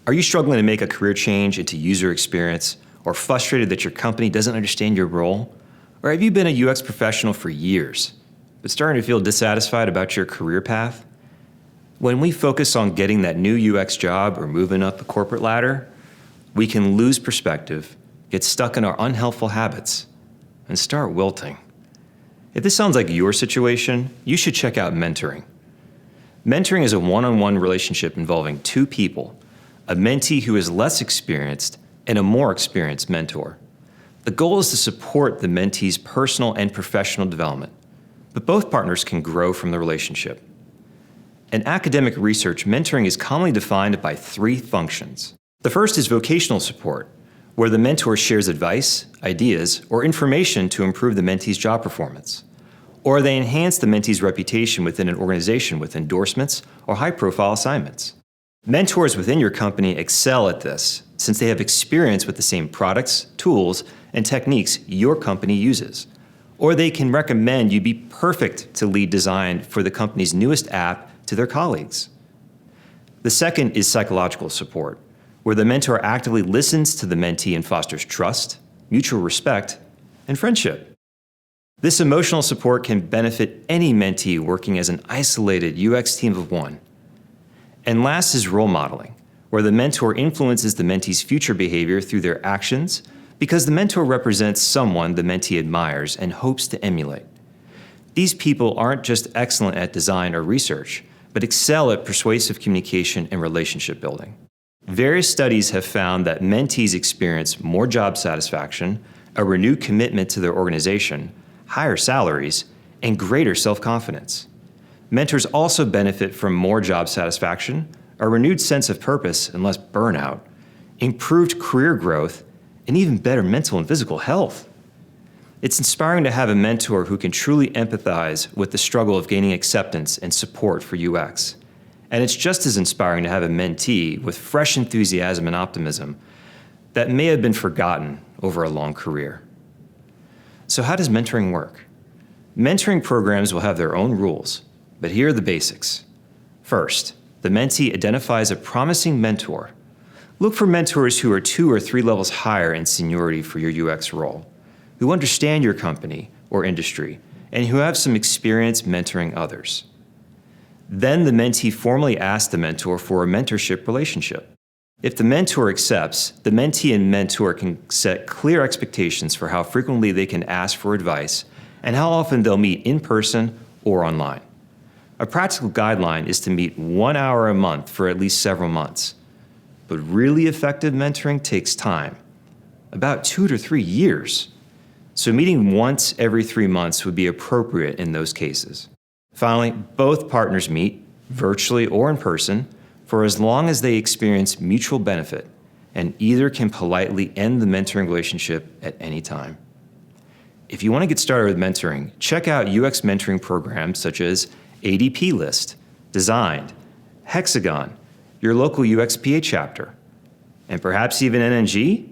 Are you struggling to make a career change into user experience, or frustrated that your company doesn't understand your role? Or have you been a UX professional for years, but starting to feel dissatisfied about your career path? When we focus on getting that new UX job or moving up the corporate ladder, we can lose perspective, get stuck in our unhelpful habits, and start wilting. If this sounds like your situation, you should check out mentoring. Mentoring is a one-on-one relationship involving two people, a mentee who is less experienced and a more experienced mentor. The goal is to support the mentee's personal and professional development, but both partners can grow from the relationship. In academic research, mentoring is commonly defined by three functions. The first is vocational support, where the mentor shares advice, ideas, or information to improve the mentee's job performance. Or they enhance the mentee's reputation within an organization with endorsements or high-profile assignments. Mentors within your company excel at this since they have experience with the same products, tools, and techniques your company uses. Or they can recommend you be perfect to lead design for the company's newest app to their colleagues. The second is psychological support, where the mentor actively listens to the mentee and fosters trust, mutual respect, and friendship. This emotional support can benefit any mentee working as an isolated UX team of one. And last is role modeling, where the mentor influences the mentee's future behavior through their actions because the mentor represents someone the mentee admires and hopes to emulate. These people aren't just excellent at design or research, but excel at persuasive communication and relationship building. Various studies have found that mentees experience more job satisfaction, a renewed commitment to their organization, higher salaries, and greater self-confidence. Mentors also benefit from more job satisfaction, a renewed sense of purpose and less burnout, improved career growth, and even better mental and physical health. It's inspiring to have a mentor who can truly empathize with the struggle of gaining acceptance and support for UX. And it's just as inspiring to have a mentee with fresh enthusiasm and optimism that may have been forgotten over a long career. So how does mentoring work? Mentoring programs will have their own rules, but here are the basics. First, the mentee identifies a promising mentor. Look for mentors who are 2 or 3 levels higher in seniority for your UX role, who understand your company or industry, and who have some experience mentoring others. Then the mentee formally asks the mentor for a mentorship relationship. If the mentor accepts, the mentee and mentor can set clear expectations for how frequently they can ask for advice and how often they'll meet in person or online. A practical guideline is to meet 1 hour a month for at least several months. But really effective mentoring takes time, about 2 to 3 years. So meeting once every 3 months would be appropriate in those cases. Finally, both partners meet, virtually or in person, for as long as they experience mutual benefit, and either can politely end the mentoring relationship at any time. If you want to get started with mentoring, check out UX mentoring programs such as ADP List, Designed, Hexagon, your local UXPA chapter, and perhaps even NNG?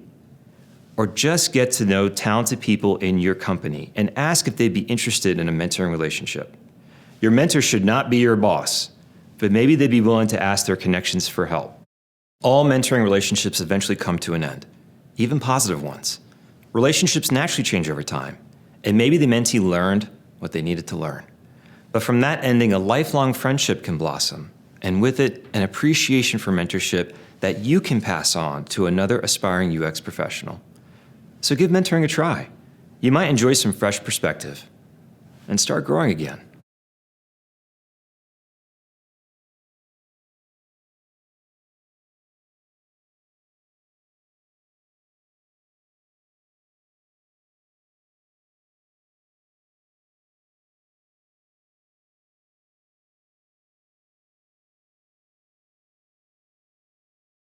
Or just get to know talented people in your company and ask if they'd be interested in a mentoring relationship. Your mentor should not be your boss, but maybe they'd be willing to ask their connections for help. All mentoring relationships eventually come to an end, even positive ones. Relationships naturally change over time, and maybe the mentee learned what they needed to learn. But from that ending, a lifelong friendship can blossom, and with it, an appreciation for mentorship that you can pass on to another aspiring UX professional. So give mentoring a try. You might enjoy some fresh perspective and start growing again.